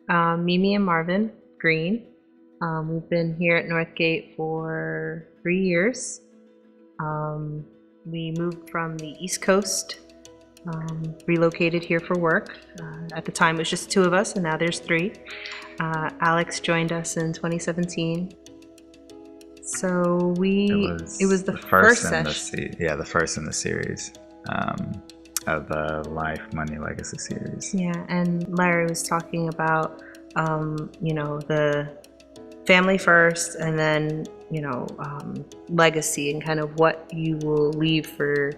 Mimi and Marvin Green. We've been here at Northgate for 3 years. We moved from the East Coast, relocated here for work. At the time, it was just two of us, and now there's three. Alex joined us in 2017. So it was the first session. The first in the series of the Life, Money, Legacy series. Yeah, and Larry was talking about, the family first, and then, legacy, and kind of what you will leave for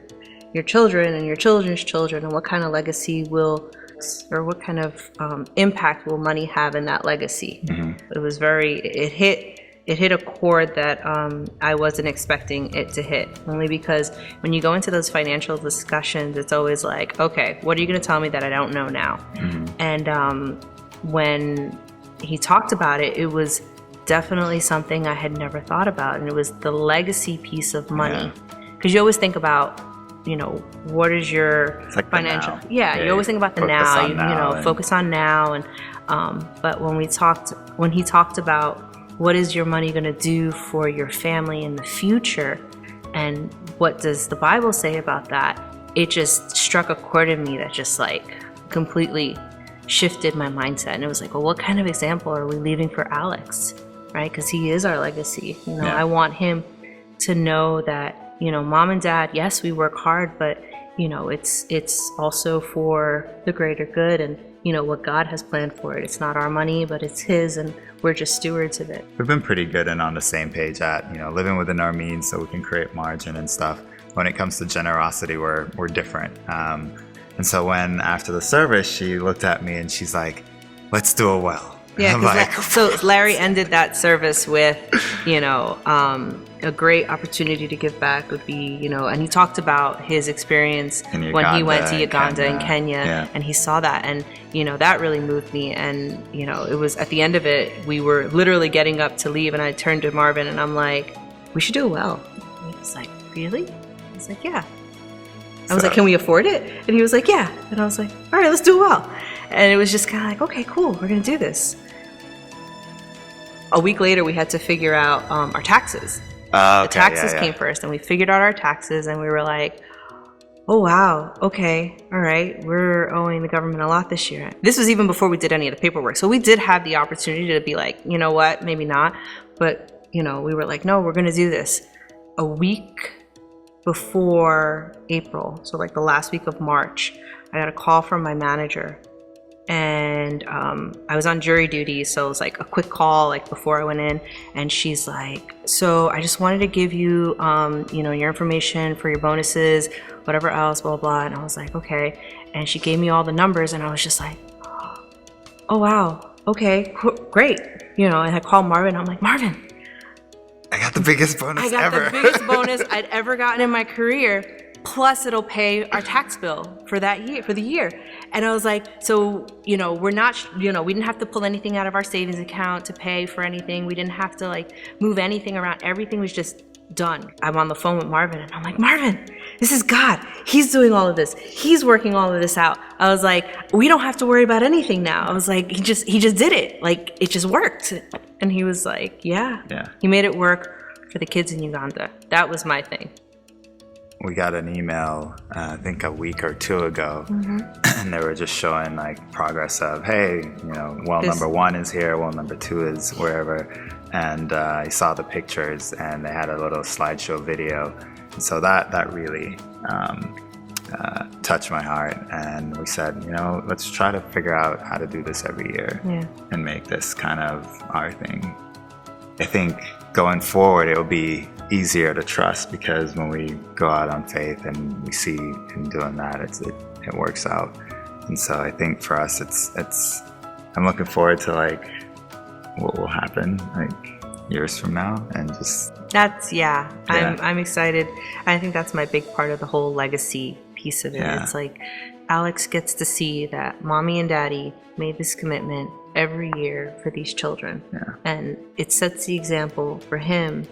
your children and your children's children, and what kind of legacy or what kind of impact will money have in that legacy. Mm-hmm. It hit a chord that I wasn't expecting it to hit, only because when you go into those financial discussions, it's always like, okay, what are you going to tell me that I don't know now? Mm-hmm. And when he talked about it, it was definitely something I had never thought about, and it was the legacy piece of money. Because you always think about, what is your financial? You always think about the now. Focus on now, and but when he talked about what is your money going to do for your family in the future, and what does the Bible say about that, it just struck a chord in me that just like completely shifted my mindset. And it was like, well, what kind of example are we leaving for Alex, right? Because he is our legacy. I want him to know that, mom and dad, yes, we work hard, but it's also for the greater good, and what God has planned for it. It's not our money, but it's his, and we're just stewards of it. We've been pretty good and on the same page at living within our means, so we can create margin and stuff. When it comes to generosity, we're different. And so when after the service she looked at me and she's like, "Let's do a well." Yeah, so Larry ended that service with, a great opportunity to give back would be, and he talked about his experience when he went to Uganda and Kenya, and he saw that, and, that really moved me. And, it was at the end of it, we were literally getting up to leave, and I turned to Marvin and I'm like, "We should do a well." And he was like, "Really?" I was like, "Yeah." I was like, "Can we afford it?" And he was like, "Yeah." And I was like, "All right, let's do a well." And it was just kind of like, okay, cool, we're going to do this. A week later, we had to figure out our taxes. The taxes came first, and we figured out our taxes, and we were like, oh, wow, okay, all right, we're owing the government a lot this year. This was even before we did any of the paperwork. So we did have the opportunity to be like, you know what, maybe not. But, we were like, no, we're going to do this. A week before April, so like the last week of March, I got a call from my manager. And I was on jury duty, so it was like a quick call like before I went in, and she's like, "So I just wanted to give you your information for your bonuses, whatever else, blah blah." And I was like, "Okay." And she gave me all the numbers, and I was just like, "Oh wow, okay, great." And I called Marvin. I'm like, "Marvin, I got the biggest bonus ever. The biggest bonus I'd ever gotten in my career. Plus it'll pay our tax bill for the year." And I was like, so, we're not, we didn't have to pull anything out of our savings account to pay for anything. We didn't have to move anything around. Everything was just done. I'm on the phone with Marvin, and I'm like, "Marvin, this is God. He's doing all of this. He's working all of this out." I was like, "We don't have to worry about anything now." I was like, he just did it. Like, it just worked. And he was like, yeah. He made it work for the kids in Uganda. That was my thing. We got an email, I think a week or two ago, and they were just showing progress of, hey, number 1 is here, well number 2 is wherever, and I saw the pictures, and they had a little slideshow video, and so that really touched my heart, and we said, let's try to figure out how to do this every year and make this kind of our thing. I think going forward, it will be easier to trust, because when we go out on faith and we see him doing that, it works out. And so I think for us, I'm looking forward to what will happen years from now, and just I'm excited. I think that's my big part of the whole legacy piece of it. It's like Alex gets to see that mommy and daddy made this commitment every year for these children, and it sets the example for him